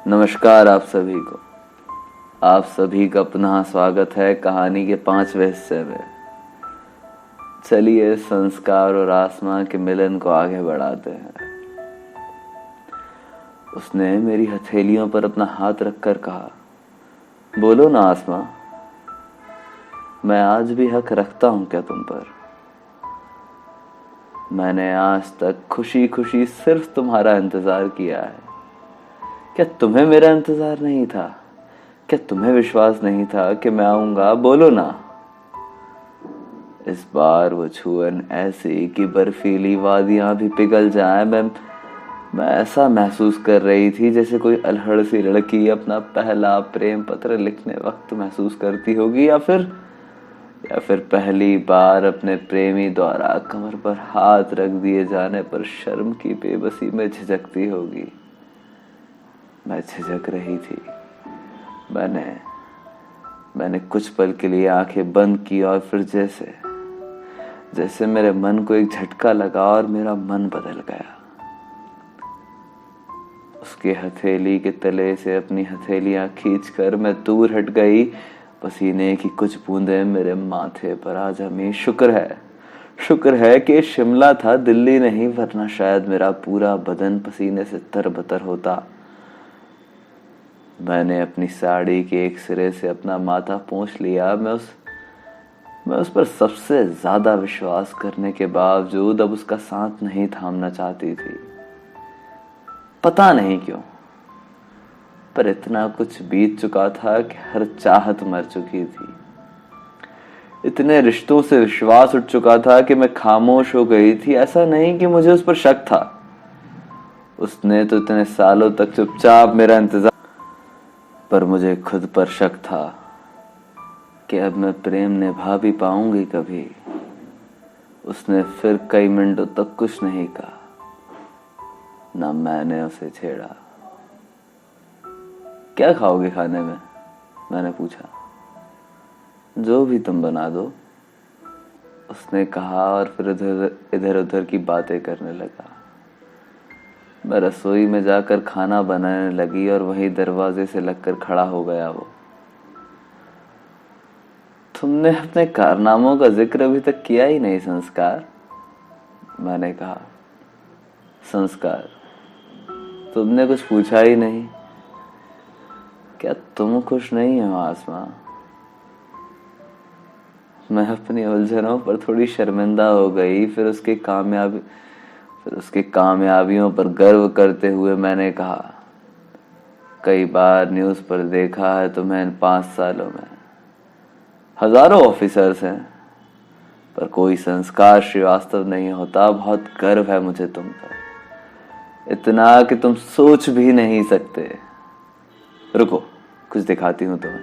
नमस्कार आप सभी को। आप सभी का पुनः स्वागत है कहानी के 5वें हिस्से में। चलिए संस्कार और आसमां के मिलन को आगे बढ़ाते हैं। उसने मेरी हथेलियों पर अपना हाथ रखकर कहा, बोलो ना आसमां, मैं आज भी हक रखता हूं क्या तुम पर? मैंने आज तक खुशी खुशी सिर्फ तुम्हारा इंतजार किया है। क्या तुम्हें मेरा इंतजार नहीं था? क्या तुम्हें विश्वास नहीं था कि मैं आऊंगा? बोलो ना। इस बार वो छुअन ऐसी कि बर्फीली वादियां भी पिघल जाएं। मैं ऐसा महसूस कर रही थी जैसे कोई अल्हड़ सी लड़की अपना पहला प्रेम पत्र लिखने वक्त महसूस करती होगी, या फिर पहली बार अपने प्रेमी द्वारा कमर पर हाथ रख दिए जाने पर शर्म की बेबसी में झिझकती होगी। मैं झिझक रही थी। मैंने कुछ पल के लिए आंखें बंद की और फिर जैसे मेरे मन को एक झटका लगा और मेरा मन बदल गया। उसके हथेली के तले से अपनी हथेलियां खींचकर मैं दूर हट गई। पसीने की कुछ बूंदें मेरे माथे पर आ जमी। शुक्र है कि शिमला था, दिल्ली नहीं, वरना शायद मेरा पूरा बदन पसीने से तरबतर होता। मैंने अपनी साड़ी के एक सिरे से अपना माथा पोंछ लिया। मैं उस पर सबसे ज्यादा विश्वास करने के बावजूद अब उसका साथ नहीं थामना चाहती थी। पता नहीं क्यों, पर इतना कुछ बीत चुका था कि हर चाहत मर चुकी थी। इतने रिश्तों से विश्वास उठ चुका था कि मैं खामोश हो गई थी। ऐसा नहीं कि मुझे उस पर शक था, उसने तो इतने सालों तक चुपचाप मेरा इंतजार, पर मुझे खुद पर शक था कि अब मैं प्रेम निभा भी पाऊंगी कभी। उसने फिर कई मिनटों तक कुछ नहीं कहा, ना मैंने उसे छेड़ा। क्या खाओगे खाने में? मैंने पूछा। जो भी तुम बना दो, उसने कहा और फिर इधर उधर की बातें करने लगा। मैं रसोई में जाकर खाना बनाने लगी और वहीं दरवाजे से लगकर खड़ा हो गया वो। तुमने अपने कारनामों का जिक्र अभी तक किया ही नहीं संस्कार, मैंने कहा। संस्कार? तुमने कुछ पूछा ही नहीं। क्या तुम खुश नहीं हो आसमां? मैं अपनी उलझनों पर थोड़ी शर्मिंदा हो गई। फिर उसके कामयाबियों पर गर्व करते हुए मैंने कहा, कई बार न्यूज पर देखा है तुम्हें। इन 5 सालों में हजारों ऑफिसर्स हैं, पर कोई संस्कार श्रीवास्तव नहीं होता। बहुत गर्व है मुझे तुम पर, इतना कि तुम सोच भी नहीं सकते। रुको, कुछ दिखाती हूं तुम्हें,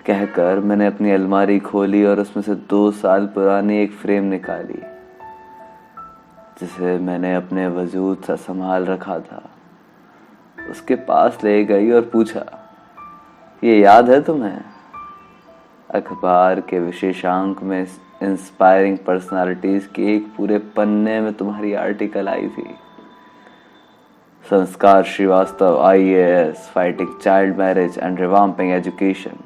कहकर मैंने अपनी अलमारी खोली और उसमें से 2 साल पुरानी एक फ्रेम निकाली, जिसे मैंने अपने वजूद सा संभाल रखा था। उसके पास ले गई और पूछा, ये याद है तुम्हें? अखबार के विशेषांक में इंस्पायरिंग पर्सनालिटीज की एक पूरे पन्ने में तुम्हारी आर्टिकल आई थी। Sanskar Srivastava, IAS, fighting child marriage and revamping education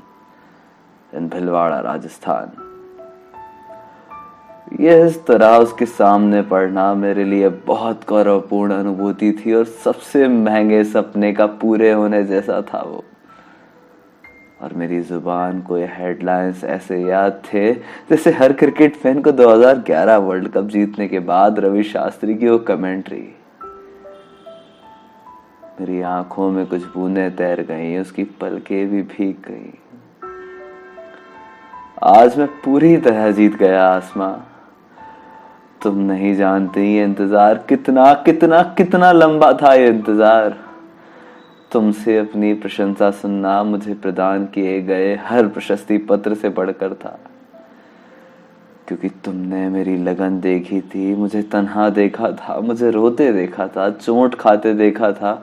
in Bhilwara, Rajasthan. यह इस तरह उसके सामने पढ़ना मेरे लिए बहुत गौरवपूर्ण अनुभूति थी और सबसे महंगे सपने का पूरे होने जैसा था वो। और मेरी जुबान को ये हेडलाइंस ऐसे याद थे जैसे हर क्रिकेट फैन को 2011 वर्ल्ड कप जीतने के बाद रवि शास्त्री की वो कमेंट्री। मेरी आंखों में कुछ बूंदें तैर गईं, उसकी पलकें भी भीग गईं। आज मैं पूरी तरह जीत गया आसमां। तुम नहीं जानती ये इंतजार कितना कितना कितना लंबा था। ये इंतजार तुमसे अपनी प्रशंसा सुनना मुझे प्रदान किए गए हर प्रशस्ति पत्र से बढ़कर था, क्योंकि तुमने मेरी लगन देखी थी, मुझे तन्हा देखा था, मुझे रोते देखा था, चोट खाते देखा था।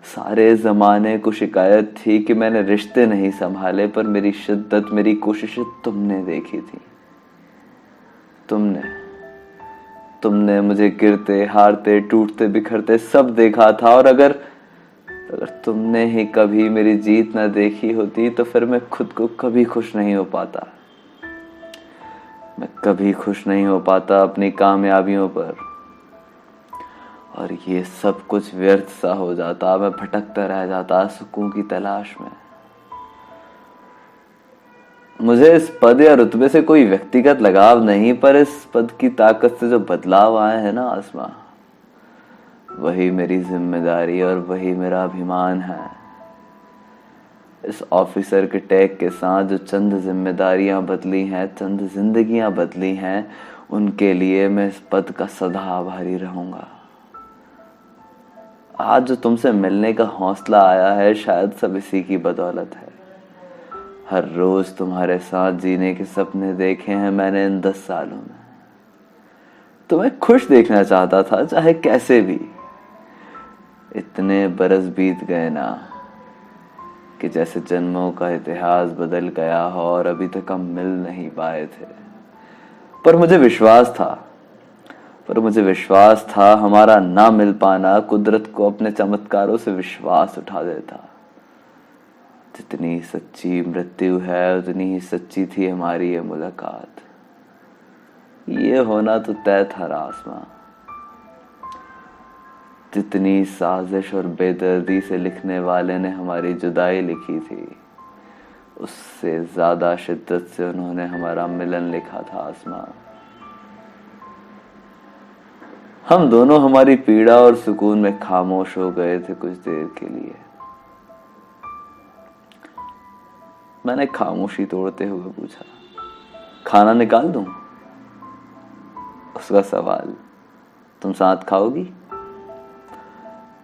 सारे जमाने को शिकायत थी कि मैंने रिश्ते नहीं संभाले, पर मेरी शिद्दत, मेरी कोशिशें तुमने देखी थी। तुमने मुझे गिरते, हारते, टूटते, बिखरते सब देखा था। और अगर तुमने ही कभी मेरी जीत ना देखी होती तो फिर मैं खुद को कभी खुश नहीं हो पाता। मैं कभी खुश नहीं हो पाता अपनी कामयाबियों पर, और ये सब कुछ व्यर्थ सा हो जाता। मैं भटकता रह जाता सुकून की तलाश में। मुझे इस पद या रुतबे से कोई व्यक्तिगत लगाव नहीं, पर इस पद की ताकत से जो बदलाव आए हैं ना आसमां, वही मेरी जिम्मेदारी और वही मेरा अभिमान है। इस ऑफिसर के टैग के साथ जो चंद जिम्मेदारियां बदली हैं, चंद जिंदगियां बदली हैं, उनके लिए मैं इस पद का सदा आभारी रहूंगा। आज जो तुमसे मिलने का हौसला आया है, शायद सब इसी की बदौलत है। हर रोज तुम्हारे साथ जीने के सपने देखे हैं मैंने इन 10 सालों में। तुम्हें खुश देखना चाहता था, चाहे कैसे भी। इतने बरस बीत गए ना कि जैसे जन्मों का इतिहास बदल गया हो और अभी तक हम मिल नहीं पाए थे। पर मुझे विश्वास था हमारा ना मिल पाना कुदरत को अपने चमत्कारों से विश्वास उठा देता। जितनी सच्ची मृत्यु है उतनी ही सच्ची थी हमारी ये मुलाकात। ये होना तो तय था आसमां। जितनी साजिश और बेदर्दी से लिखने वाले ने हमारी जुदाई लिखी थी, उससे ज्यादा शिद्दत से उन्होंने हमारा मिलन लिखा था आसमां। हम दोनों हमारी पीड़ा और सुकून में खामोश हो गए थे कुछ देर के लिए। मैंने खामोशी तोड़ते हुए पूछा, खाना निकाल दूं? उसका सवाल, तुम साथ खाओगी?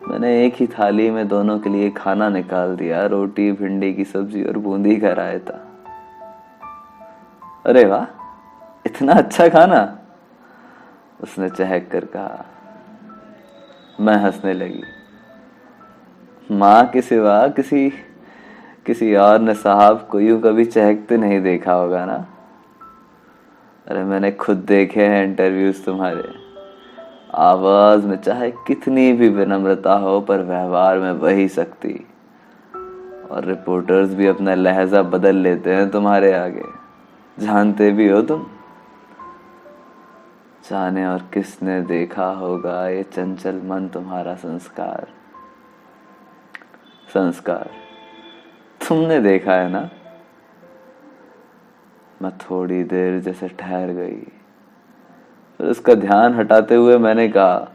मैंने एक ही थाली में दोनों के लिए खाना निकाल दिया, रोटी, भिंडी की सब्जी और बूंदी का रायता। अरे वाह, इतना अच्छा खाना, उसने चहक कर कहा। मैं हंसने लगी। माँ के सिवा किसी और ने साहब को यूं कभी चहकते नहीं देखा होगा ना। अरे मैंने खुद देखे हैं इंटरव्यूज तुम्हारे। आवाज में चाहे कितनी भी विनम्रता हो, पर व्यवहार में वही सख्ती। और रिपोर्टर्स भी अपना लहजा बदल लेते हैं तुम्हारे आगे, जानते भी हो तुम। जाने और किसने देखा होगा ये चंचल मन तुम्हारा संस्कार तुमने देखा है ना। मैं थोड़ी देर जैसे ठहर गई, फिर उसका ध्यान हटाते हुए मैंने कहा,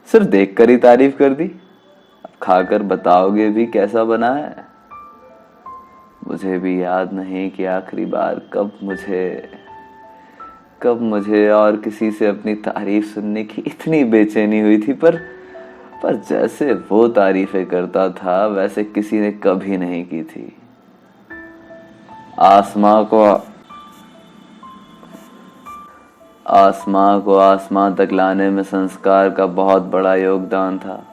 सिर्फ देखकर ही तारीफ कर दी, अब खाकर बताओगे भी कैसा बना है? मुझे भी याद नहीं कि आखिरी बार कब मुझे और किसी से अपनी तारीफ सुनने की इतनी बेचैनी हुई थी, पर जैसे वो तारीफें करता था वैसे किसी ने कभी नहीं की थी। आसमां को आसमां तक लाने में संस्कार का बहुत बड़ा योगदान था।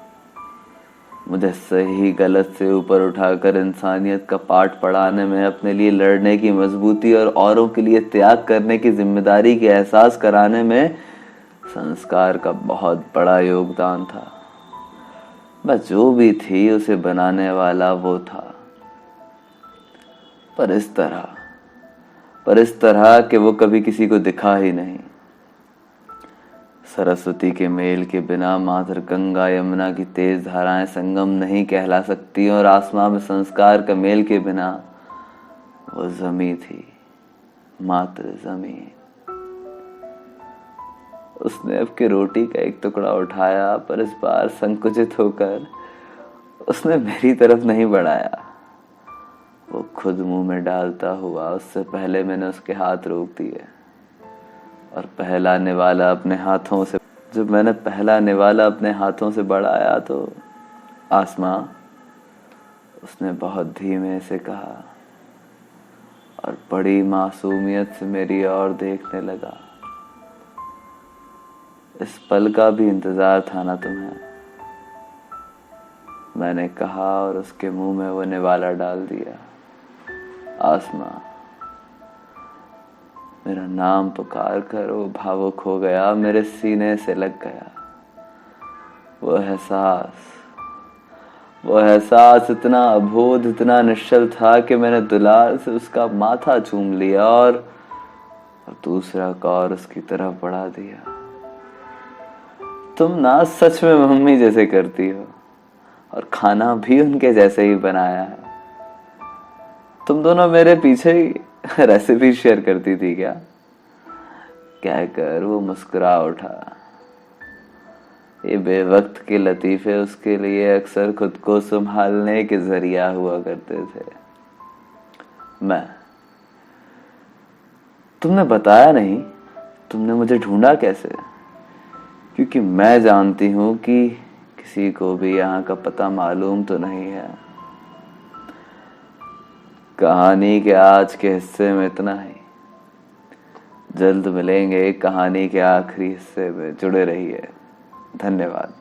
मुझे सही गलत से ऊपर उठाकर इंसानियत का पाठ पढ़ाने में, अपने लिए लड़ने की मजबूती और औरों के लिए त्याग करने की जिम्मेदारी के एहसास कराने में संस्कार का बहुत बड़ा योगदान था। मैं जो भी थी उसे बनाने वाला वो था, पर इस तरह कि वो कभी किसी को दिखा ही नहीं। सरस्वती के मेल के बिना मात्र गंगा यमुना की तेज धाराएं संगम नहीं कहला सकती, और आसमां में संस्कार का मेल के बिना वो जमी थी, मात्र जमी। उसने अब की रोटी का एक टुकड़ा उठाया, पर इस बार संकुचित होकर उसने मेरी तरफ नहीं बढ़ाया। वो खुद मुंह में डालता हुआ, उससे पहले मैंने उसके हाथ रोक दिए, और पहला निवाला अपने हाथों से बढ़ाया तो आसमां, उसने बहुत धीमे से कहा, और बड़ी मासूमियत से मेरी ओर देखने लगा। इस पल का भी इंतजार था ना तुम्हें? मैंने कहा और उसके मुंह में वो निवाला डाल दिया। आसमां, मेरा नाम पुकार कर वो भावुक हो गया, मेरे सीने से लग गया। वो एहसास, वो एहसास इतना अबोध, इतना निश्चल था कि मैंने दुलार से उसका माथा चूम लिया और दूसरा कौर उसकी तरफ बढ़ा दिया। तुम ना सच में मम्मी जैसे करती हो और खाना भी उनके जैसे ही बनाया है। तुम दोनों मेरे पीछे ही रेसिपी शेयर करती थी क्या? कहकर वो मुस्कुरा उठा। ये बेवक्त के लतीफे उसके लिए अक्सर खुद को संभालने के जरिया हुआ करते थे। तुमने बताया नहीं, तुमने मुझे ढूंढा कैसे? क्योंकि मैं जानती हूं कि किसी को भी यहाँ का पता मालूम तो नहीं है। कहानी के आज के हिस्से में इतना ही। जल्द मिलेंगे कहानी के आखिरी हिस्से में। जुड़े रहिए। धन्यवाद।